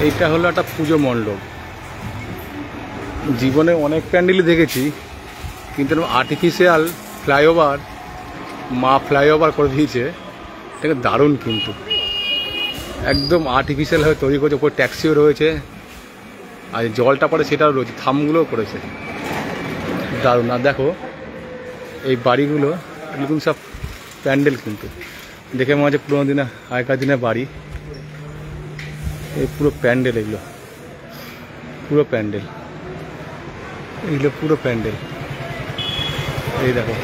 এইটা হলো একটা পুজো মণ্ডপ। জীবনে অনেক প্যান্ডেলই দেখেছি, কিন্তু আর্টিফিশিয়াল ফ্লাইওভার, মা ফ্লাইওভার করে দিয়েছে, এটাকে দারুণ। কিন্তু একদম আর্টিফিশিয়ালভাবে তৈরি করেছে, ওপর ট্যাক্সিও রয়েছে, আর জলটা পড়ে সেটাও রয়েছে, থামগুলোও করেছে, দারুণ। আর দেখো এই বাড়িগুলো এরকম সব প্যান্ডেল, কিন্তু দেখে মনে হচ্ছে পুরোনো দিনে, আগেকার দিনের বাড়ি। এই পুরো প্যান্ডেল, এগুলো পুরো প্যান্ডেল, এগুলো পুরো প্যান্ডেল। এই দেখো,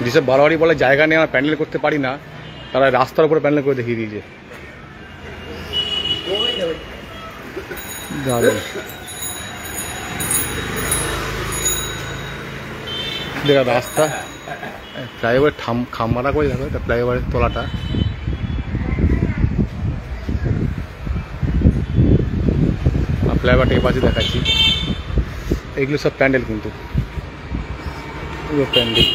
যেসব বাড়াবাড়ি বলে জায়গা নিয়ে আমরা প্যান্ডেল করতে পারি না, তারা রাস্তার উপরে প্যান্ডেল করে দেখিয়ে দিয়েছে, দারুণ। দেখা রাস্তা, ফ্লাইওভার খাম্বাটা করে দেখো, এটা ফ্লাইওভারের তলাটা। ফ্লাইওভারটা এপাশে দেখাচ্ছি, এগুলো সব প্যান্ডেল, কিন্তু পুরো প্যান্ডেল।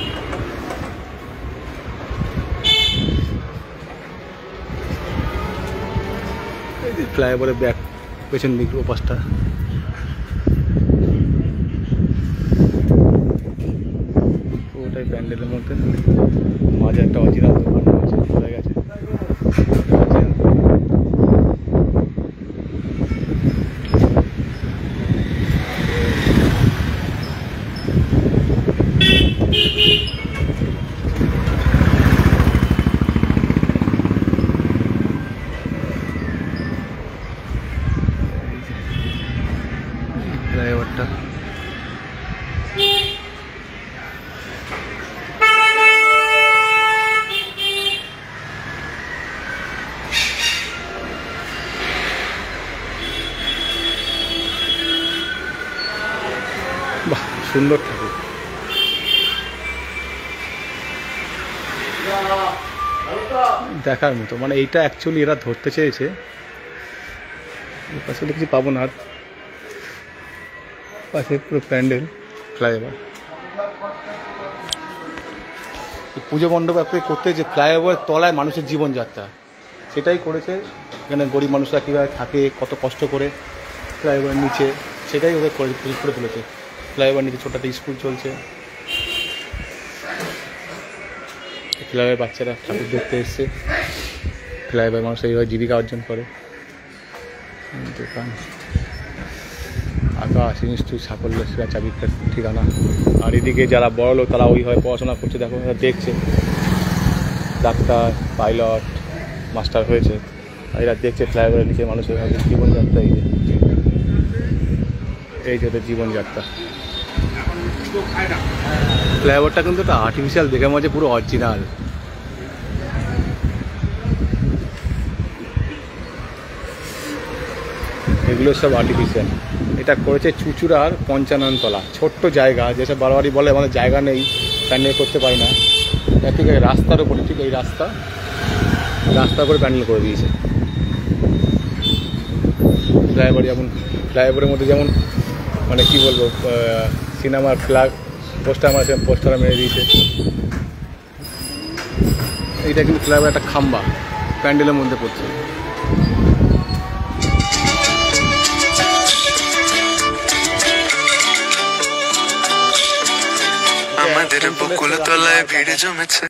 ফ্লাইওভারের ব্যাক পেছন দিক ওপাশটা, পুরোটাই প্যান্ডেলের মধ্যে। মাঝে একটা অরিজিনাল দোকান রয়েছে, চলে গেছে। ফ্লাইওভারটা বাহ, সুন্দর ঠাকুর। দেখার মতো, মানে এইটা অ্যাকচুয়ালি এরা ধরতে চেয়েছে। পাশে কিছু পাবো না, আর পাশে পুরো প্যান্ডেল, ফ্লাইওভার। পুজো মণ্ডপ অ্যাপ্লাই করতে যে ফ্লাইওভার তলায় মানুষের জীবনযাত্রা, সেটাই করেছে। এখানে গরিব মানুষরা কীভাবে থাকে, কত কষ্ট করে ফ্লাইওভার নিচে, সেটাই ওদের করে তুলেছে। ফ্লাইওভার নিচে ছোট একটা স্কুল চলছে, ফ্লাইওভার বাচ্চারা ঠাকুর দেখতে এসছে। ফ্লাইওভার মানুষ এইভাবে জীবিকা অর্জন করে। দোকান, আকাশ ইনস্টিটিউট সাফল্য সেরা চাবিকার ঠিকানা। আর এদিকে যারা বড় লোক, তারা ওইভাবে পড়াশোনা করছে, দেখো দেখছে, ডাক্তার, পাইলট, মাস্টার হয়েছে, আর এরা দেখছে ফ্লাইওভারের নিচে মানুষের জীবনযাত্রা। এই যে ওদের জীবনযাত্রা। ফ্লাইওভারটা কিন্তু একটা আর্টিফিশিয়াল, দেখে মনে হচ্ছে পুরো অরিজিনাল। এগুলো সব আর্টিফিশিয়াল। এটা করেছে চুচুড়ার 55 তলা, ছোট্ট জায়গা। যেসব বারবারই বলে আমাদের জায়গা নেই, প্যান্ডেল করতে পারি না, ঠিক আছে, রাস্তার উপরে, ঠিক এই রাস্তার উপরে প্যান্ডেল করে দিয়েছে। ফ্লাইওভার যেমন, ফ্লাইওভারের মধ্যে যেমন মানে কি বলবো, সিনেমার ফ্ল্যাগ পোস্টার মারছে, পোস্টার মেরে দিয়েছে। এইটা কিন্তু ফ্লাইওভার একটা খাম্বা, প্যান্ডেলের মধ্যে পড়ছে। আমাদের বকুল তলায় ভিড় জমেছে।